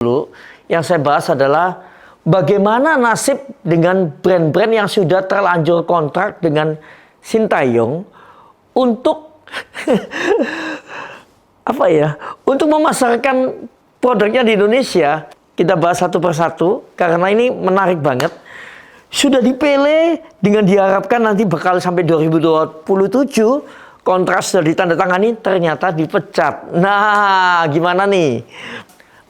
Dulu yang saya bahas adalah bagaimana nasib dengan brand-brand yang sudah terlanjur kontrak dengan Sintayong untuk untuk memasarkan produknya di Indonesia. Kita bahas satu persatu karena ini menarik banget. Sudah dipilih dengan diharapkan nanti bakal sampai 2027 kontrak sudah ditandatangani, ternyata dipecat. Nah, gimana nih?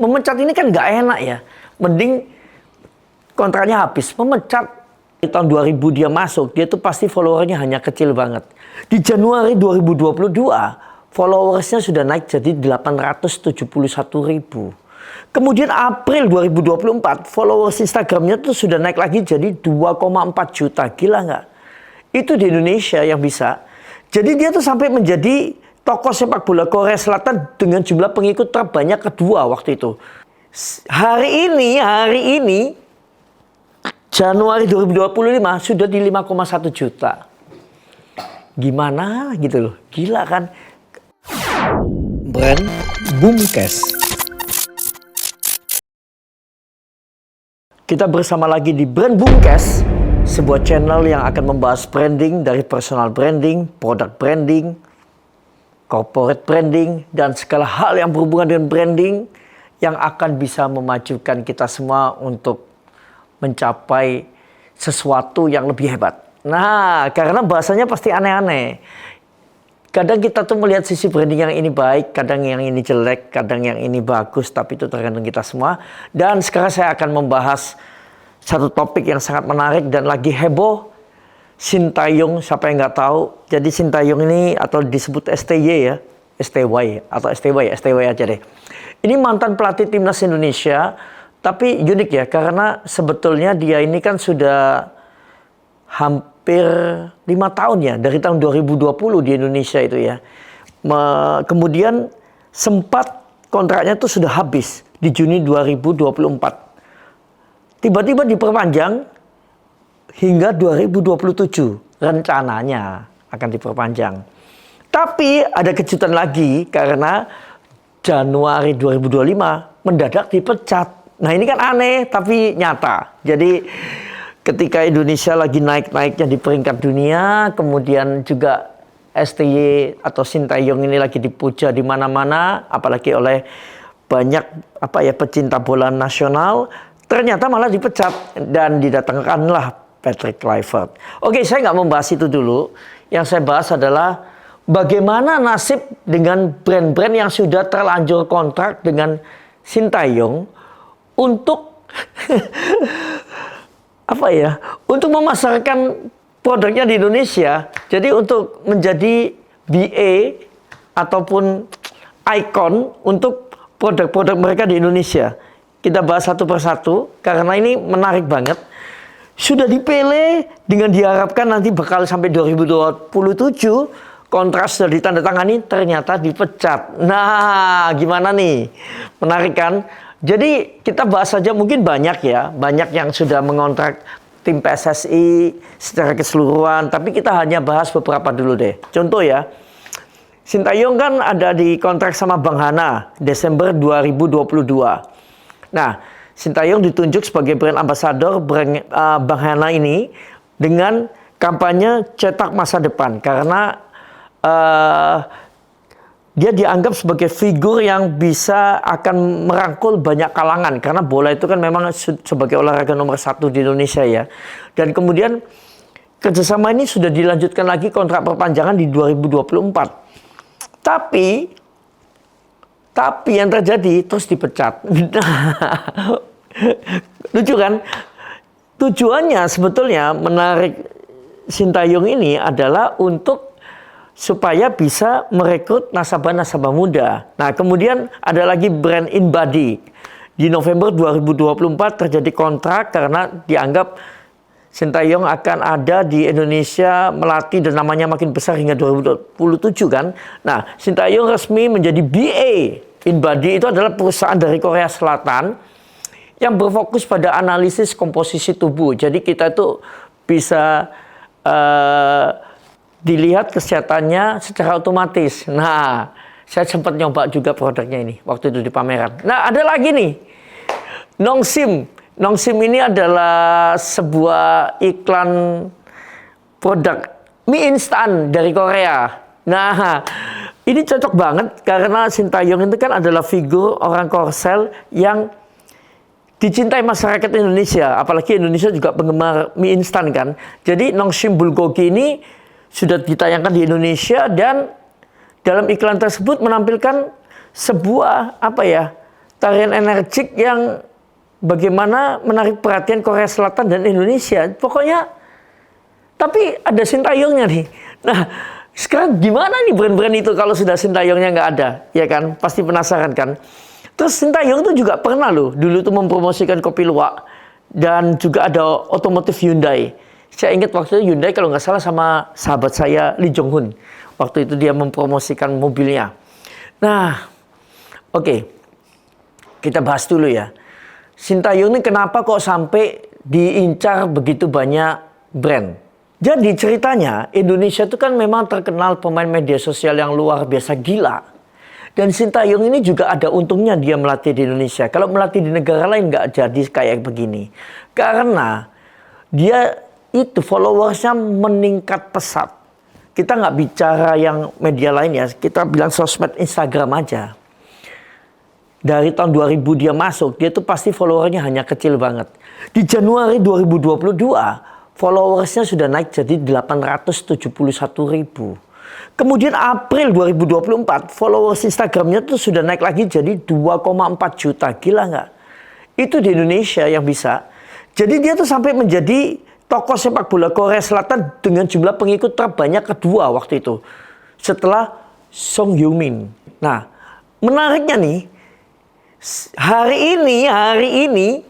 Memecat ini kan nggak enak ya. Mending kontraknya habis. Memecat di tahun 2000 dia masuk, dia tuh pasti followernya hanya kecil banget. Di Januari 2022, followersnya sudah naik jadi 871.000. Kemudian April 2024, followers Instagramnya tuh sudah naik lagi jadi 2,4 juta. Gila nggak? Itu di Indonesia yang bisa. Jadi dia tuh sampai menjadi tokoh sepak bola Korea Selatan dengan jumlah pengikut terbanyak kedua waktu itu. Hari ini Januari 2025 sudah di 5,1 juta. Gimana gitu loh. Gila kan? Brand Boomcast. Kita bersama lagi di Brand Boomcast, sebuah channel yang akan membahas branding dari personal branding, product branding, corporate branding, dan segala hal yang berhubungan dengan branding yang akan bisa memajukan kita semua untuk mencapai sesuatu yang lebih hebat. Nah, karena bahasanya pasti aneh-aneh. Kadang kita tuh melihat sisi branding yang ini baik, kadang yang ini jelek, kadang yang ini bagus, tapi itu tergantung kita semua. Dan sekarang saya akan membahas satu topik yang sangat menarik dan lagi heboh. Sintayong, siapa yang nggak tahu. Jadi Sintayong ini atau disebut STY ya, STY atau STY aja deh. Ini mantan pelatih timnas Indonesia, tapi unik ya karena sebetulnya dia ini kan sudah hampir 5 tahun ya, dari tahun 2020 di Indonesia itu ya. Kemudian sempat kontraknya tuh sudah habis di Juni 2024. Tiba-tiba diperpanjang hingga 2027. Rencananya akan diperpanjang. Tapi ada kejutan lagi karena Januari 2025 mendadak dipecat. Nah ini kan aneh tapi nyata. Jadi ketika Indonesia lagi naik-naiknya di peringkat dunia, kemudian juga STY atau Sintayong ini lagi dipuja di mana-mana, apalagi oleh banyak pecinta bola nasional, ternyata malah dipecat dan didatangkanlah Patrick Kluivert. Oke, saya nggak membahas itu dulu. Yang saya bahas adalah bagaimana nasib dengan brand-brand yang sudah terlanjur kontrak dengan Sintayong untuk untuk memasarkan produknya di Indonesia. Jadi untuk menjadi BA ataupun ikon untuk produk-produk mereka di Indonesia. Kita bahas satu persatu karena ini menarik banget. Sudah dipilih dengan diharapkan nanti bakal sampai 2027 kontrak sudah ditandatangani, ternyata dipecat. Nah, gimana nih? Menarik kan? Jadi kita bahas saja, mungkin banyak yang sudah mengontrak tim PSSI secara keseluruhan, tapi kita hanya bahas beberapa dulu deh. Contoh ya, Sintayong kan ada di kontrak sama Bang Hana Desember 2022. Nah, Sintayong ditunjuk sebagai brand ambassador Bang Hana ini dengan kampanye cetak masa depan karena dia dianggap sebagai figur yang bisa akan merangkul banyak kalangan. Karena bola itu kan memang sebagai olahraga nomor 1 di Indonesia ya. Dan kemudian kerjasama ini sudah dilanjutkan lagi kontrak perpanjangan di 2024. Tapi yang terjadi terus dipecat. Lucu kan? Tujuannya sebetulnya menarik Sintayong ini adalah untuk supaya bisa merekrut nasabah-nasabah muda. Nah, kemudian ada lagi brand InBody. Di November 2024 terjadi kontrak karena dianggap Sintayong akan ada di Indonesia melatih dan namanya makin besar hingga 2027 kan. Nah, Sintayong resmi menjadi BA. InBody itu adalah perusahaan dari Korea Selatan yang berfokus pada analisis komposisi tubuh. Jadi kita itu bisa dilihat kesehatannya secara otomatis. Nah, saya sempat nyoba juga produknya ini waktu itu di pameran. Nah, ada lagi nih. Nongsim. Nongsim ini adalah sebuah iklan produk mie instan dari Korea. Nah, ini cocok banget karena Sintayong itu kan adalah figur orang Korsel yang dicintai masyarakat Indonesia. Apalagi Indonesia juga penggemar mie instan kan. Jadi Nongsim Bulgogi ini sudah ditayangkan di Indonesia dan dalam iklan tersebut menampilkan sebuah tarian energik yang bagaimana menarik perhatian Korea Selatan dan Indonesia. Pokoknya, tapi ada Sintayongnya nih. Nah, sekarang gimana nih brand-brand itu kalau sudah Sintayongnya nggak ada? Ya kan, pasti penasaran kan? Terus Sintayong itu juga pernah loh, dulu tuh mempromosikan kopi luwak. Dan juga ada otomotif Hyundai. Saya ingat waktu itu Hyundai kalau nggak salah sama sahabat saya Lee Jong Hun. Waktu itu dia mempromosikan mobilnya. Nah, oke. Kita bahas dulu ya. Sintayong ini kenapa kok sampai diincar begitu banyak brand? Jadi ceritanya Indonesia itu kan memang terkenal pemain media sosial yang luar biasa gila. Dan Sintayong ini juga ada untungnya dia melatih di Indonesia. Kalau melatih di negara lain nggak jadi kayak begini. Karena dia itu followersnya meningkat pesat. Kita nggak bicara yang media lain ya. Kita bilang sosmed Instagram aja. Dari tahun 2000 dia masuk, dia tuh pasti followernya hanya kecil banget. Di Januari 2022, followersnya sudah naik jadi 871.000. Kemudian April 2024, followers Instagramnya tuh sudah naik lagi jadi 2,4 juta. Gila nggak? Itu di Indonesia yang bisa. Jadi dia tuh sampai menjadi tokoh sepak bola Korea Selatan dengan jumlah pengikut terbanyak kedua waktu itu. Setelah Song Heung-min. Nah, menariknya nih, hari ini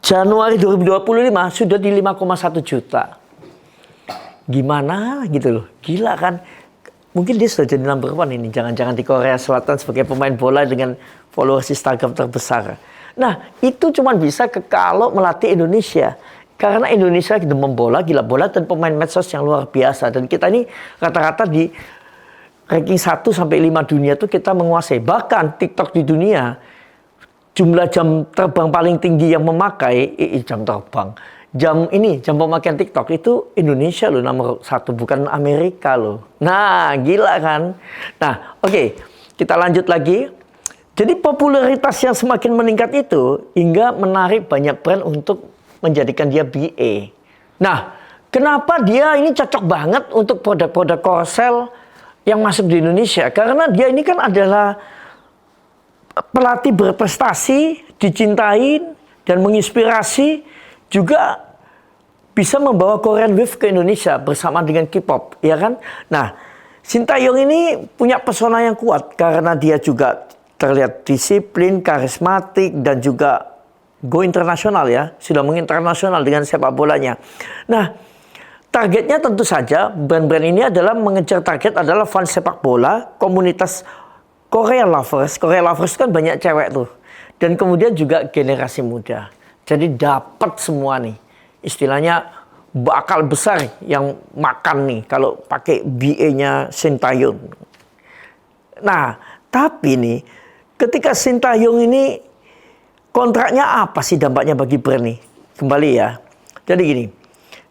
Januari 2025 sudah di 5,1 juta. Gimana gitu loh. Gila kan. Mungkin dia sudah jadi number one ini. Jangan-jangan di Korea Selatan sebagai pemain bola dengan followers Instagram terbesar. Nah, itu cuma bisa kalau melatih Indonesia. Karena Indonesia demam bola, gila bola, dan pemain medsos yang luar biasa. Dan kita ini rata-rata di ranking 1 sampai 5 dunia tuh kita menguasai. Bahkan TikTok di dunia, jumlah jam terbang paling tinggi yang memakai, jam pemakaian TikTok itu Indonesia loh nomor 1, bukan Amerika loh. Nah, gila kan? Nah, oke, kita lanjut lagi. Jadi popularitas yang semakin meningkat itu hingga menarik banyak brand untuk menjadikan dia BA. Nah, kenapa dia ini cocok banget untuk produk-produk Korsel yang masuk di Indonesia? Karena dia ini kan adalah pelatih berprestasi, dicintain, dan menginspirasi, juga bisa membawa Korean Wave ke Indonesia bersama dengan K-pop, ya kan? Nah, Sintayong ini punya pesona yang kuat karena dia juga terlihat disiplin, karismatik, dan juga go internasional ya. Sudah menginternasional dengan sepak bolanya. Nah, targetnya tentu saja brand-brand ini adalah mengejar target adalah fans sepak bola, komunitas Korea lovers. Korea lovers kan banyak cewek tuh. Dan kemudian juga generasi muda. Jadi dapat semua nih. Istilahnya bakal besar yang makan nih kalau pakai BA-nya Sintayong. Nah, tapi nih ketika Sintayong ini kontraknya apa sih dampaknya bagi brand nih? Kembali ya. Jadi gini.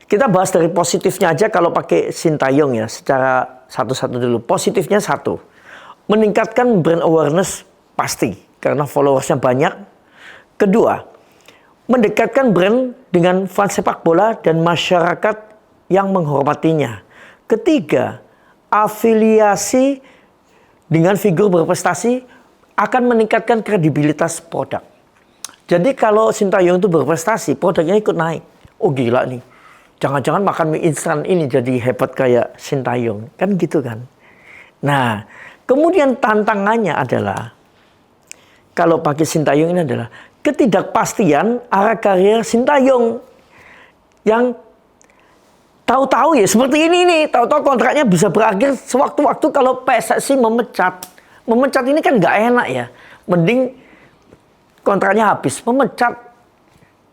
Kita bahas dari positifnya aja kalau pakai Sintayong ya, secara satu-satu dulu. Positifnya satu, meningkatkan brand awareness pasti, karena followersnya banyak. Kedua, mendekatkan brand dengan fans sepak bola dan masyarakat yang menghormatinya. Ketiga, afiliasi dengan figur berprestasi akan meningkatkan kredibilitas produk. Jadi kalau Sintayong itu berprestasi, produknya ikut naik. Oh gila nih. Jangan-jangan makan mie instan ini jadi hebat kayak Sintayong. Kan gitu kan. Nah, kemudian tantangannya adalah, kalau pakai Sintayong ini adalah ketidakpastian arah karir Sintayong. Yang tahu-tahu ya seperti ini nih. Tahu-tahu kontraknya bisa berakhir sewaktu-waktu kalau PSSI memecat. Memecat ini kan nggak enak ya. Mending kontraknya habis, memecat.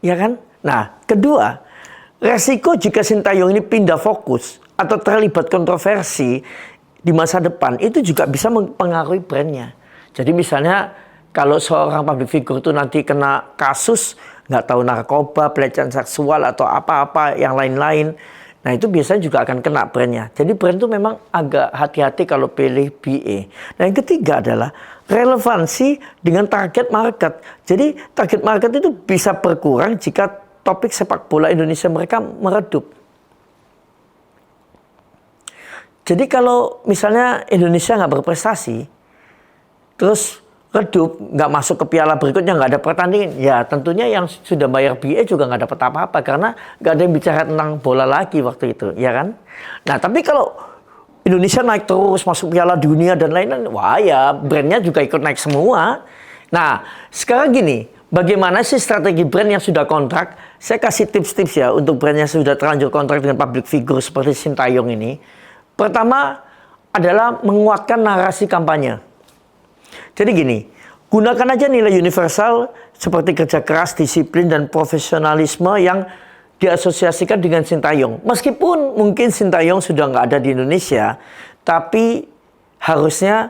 Ya kan? Nah, kedua, resiko jika Sintayong ini pindah fokus atau terlibat kontroversi di masa depan itu juga bisa mempengaruhi brandnya. Jadi misalnya Kalau seorang public figure itu nanti kena kasus, nggak tahu narkoba, pelecehan seksual, atau apa-apa yang lain-lain, nah itu biasanya juga akan kena brandnya. Jadi brand itu memang agak hati-hati kalau pilih BA. Nah yang ketiga adalah relevansi dengan target market. Jadi target market itu bisa berkurang jika topik sepak bola Indonesia mereka meredup. Jadi kalau misalnya Indonesia nggak berprestasi, terus redup, nggak masuk ke piala berikutnya, nggak ada pertandingan, ya tentunya yang sudah bayar BA juga nggak dapat apa-apa, karena nggak ada yang bicara tentang bola lagi waktu itu, ya kan? Nah, tapi kalau Indonesia naik terus, masuk piala dunia dan lain-lain, wah ya brandnya juga ikut naik semua. Nah, sekarang gini, bagaimana sih strategi brand yang sudah kontrak? Saya kasih tips-tips ya untuk brand yang sudah terlanjur kontrak dengan public figure seperti Sintayong ini. Pertama adalah menguatkan narasi kampanye. Jadi gini, gunakan aja nilai universal seperti kerja keras, disiplin, dan profesionalisme yang diasosiasikan dengan Sintayong. Meskipun mungkin Sintayong sudah nggak ada di Indonesia, tapi harusnya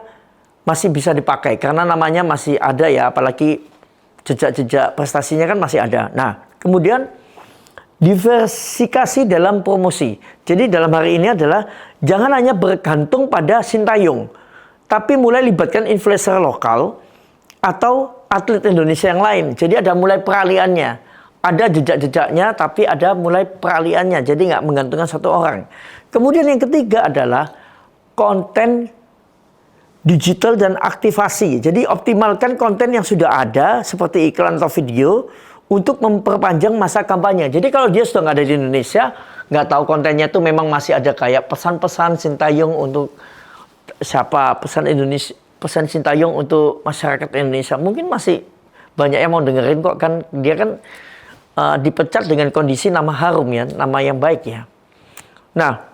masih bisa dipakai karena namanya masih ada ya, apalagi jejak-jejak prestasinya kan masih ada. Nah, kemudian diversifikasi dalam promosi. Jadi dalam hari ini adalah jangan hanya bergantung pada Sintayong, tapi mulai libatkan influencer lokal atau atlet Indonesia yang lain. Jadi ada mulai peraliannya. Ada jejak-jejaknya, tapi ada mulai peraliannya. Jadi nggak menggantungkan satu orang. Kemudian yang ketiga adalah konten digital dan aktivasi. Jadi optimalkan konten yang sudah ada, seperti iklan atau video, untuk memperpanjang masa kampanye. Jadi kalau dia sudah nggak ada di Indonesia, nggak tahu kontennya itu memang masih ada kayak pesan-pesan Sintayong untuk siapa, pesan Sintayong untuk masyarakat Indonesia, mungkin masih banyak yang mau dengerin kok, kan dia kan dipecat dengan kondisi nama harum ya, nama yang baik ya. Nah,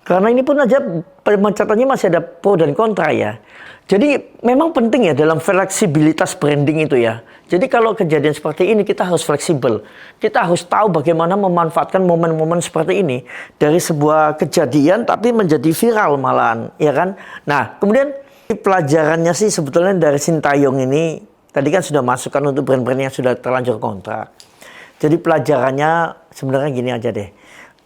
karena ini pun aja pemecatannya masih ada pro dan kontra ya. Jadi memang penting ya dalam fleksibilitas branding itu ya. Jadi kalau kejadian seperti ini kita harus fleksibel. Kita harus tahu bagaimana memanfaatkan momen-momen seperti ini dari sebuah kejadian tapi menjadi viral malahan, ya kan? Nah, kemudian pelajarannya sih sebetulnya dari Sintayong ini tadi kan sudah masukkan untuk brand-brand yang sudah terlanjur kontrak. Jadi pelajarannya sebenarnya gini aja deh.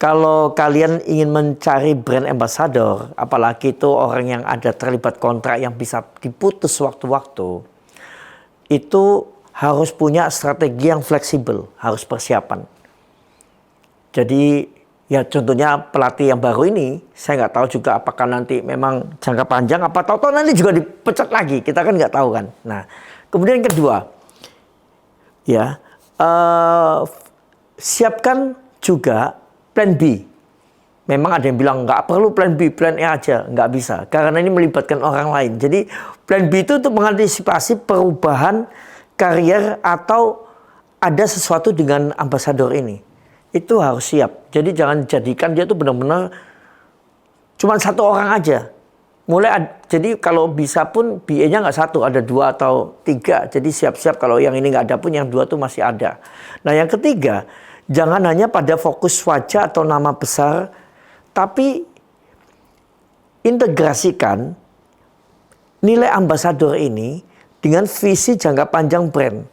Kalau kalian ingin mencari brand ambassador, apalagi itu orang yang ada terlibat kontrak yang bisa diputus waktu-waktu, itu harus punya strategi yang fleksibel, harus persiapan. Jadi ya contohnya pelatih yang baru ini, saya nggak tahu juga apakah nanti memang jangka panjang, apa tahu nanti juga dipecat lagi, kita kan nggak tahu kan. Nah, kemudian yang kedua, ya siapkan juga plan B. Memang ada yang bilang nggak perlu plan B, plan E aja. Nggak bisa, karena ini melibatkan orang lain. Jadi plan B itu untuk mengantisipasi perubahan karier atau ada sesuatu dengan ambasador ini. Itu harus siap. Jadi jangan jadikan dia tuh benar-benar cuma satu orang aja. Jadi kalau bisa pun BA-nya nggak satu, ada 2 atau 3. Jadi siap-siap kalau yang ini nggak ada pun yang 2 tuh masih ada. Nah yang ketiga, jangan hanya pada fokus wajah atau nama besar, tapi integrasikan nilai ambasador ini dengan visi jangka panjang brand.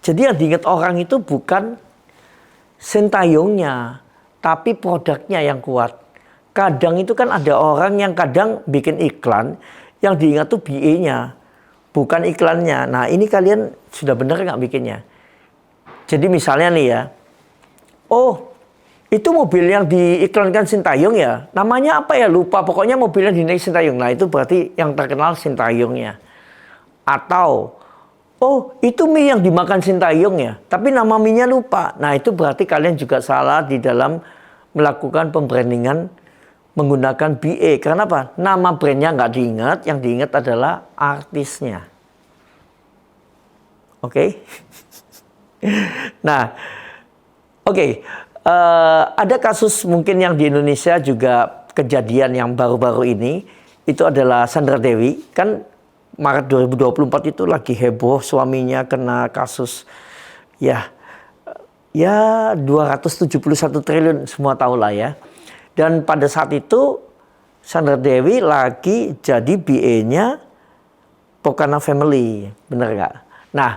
Jadi yang diingat orang itu bukan Sintayongnya, tapi produknya yang kuat. Kadang itu kan ada orang yang kadang bikin iklan, yang diingat tuh BA-nya, bukan iklannya. Nah ini kalian sudah benar nggak bikinnya? Jadi misalnya nih ya, oh itu mobil yang diiklankan Sintayong ya, namanya apa ya lupa, pokoknya mobilnya dinaik Sintayong. Nah itu berarti yang terkenal Sintayongnya. Atau oh itu mie yang dimakan Sintayong ya, tapi nama mie-nya lupa. Nah itu berarti kalian juga salah di dalam melakukan pembrandingan menggunakan BA. Karena apa? Nama brandnya nggak diingat, yang diingat adalah artisnya. Oke? Nah, oke. Ada kasus mungkin yang di Indonesia juga kejadian yang baru-baru ini, itu adalah Sandra Dewi. Kan Maret 2024 itu lagi heboh suaminya kena kasus ya 271 triliun, semua tahu lah ya. Dan pada saat itu Sandra Dewi lagi jadi BA-nya Pokana Family, bener nggak? Nah,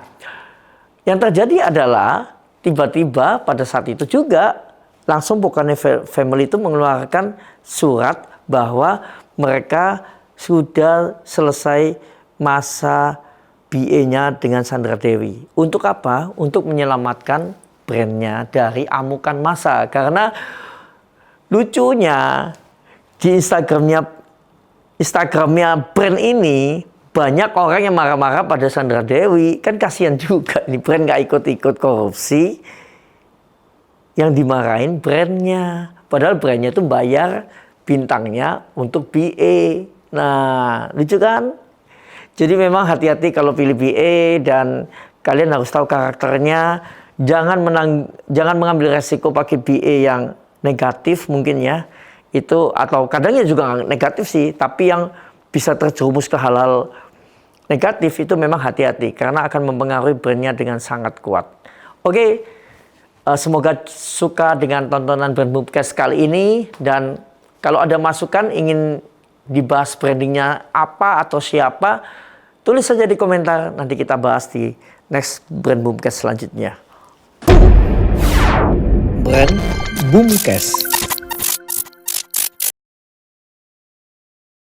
yang terjadi adalah tiba-tiba pada saat itu juga langsung Bukannya Family itu mengeluarkan surat bahwa mereka sudah selesai masa BA-nya dengan Sandra Dewi. Untuk apa? Untuk menyelamatkan brandnya dari amukan massa. Karena lucunya di Instagramnya brand ini banyak orang yang marah-marah pada Sandra Dewi. Kan kasihan juga nih brand gak ikut-ikut korupsi. Yang dimarahin brandnya. Padahal brandnya itu bayar bintangnya untuk BA. Nah, lucu kan? Jadi memang hati-hati kalau pilih BA dan kalian harus tahu karakternya. Jangan mengambil resiko pakai BA yang negatif mungkin ya. Itu atau kadangnya juga negatif sih, tapi yang bisa terjerumus ke hal-hal negatif itu memang hati-hati karena akan mempengaruhi brandnya dengan sangat kuat. Oke, semoga suka dengan tontonan Brand Boomcast kali ini, dan kalau ada masukan ingin dibahas brandingnya apa atau siapa, tulis saja di komentar, nanti kita bahas di next Brand Boomcast selanjutnya. Brand Boomcast.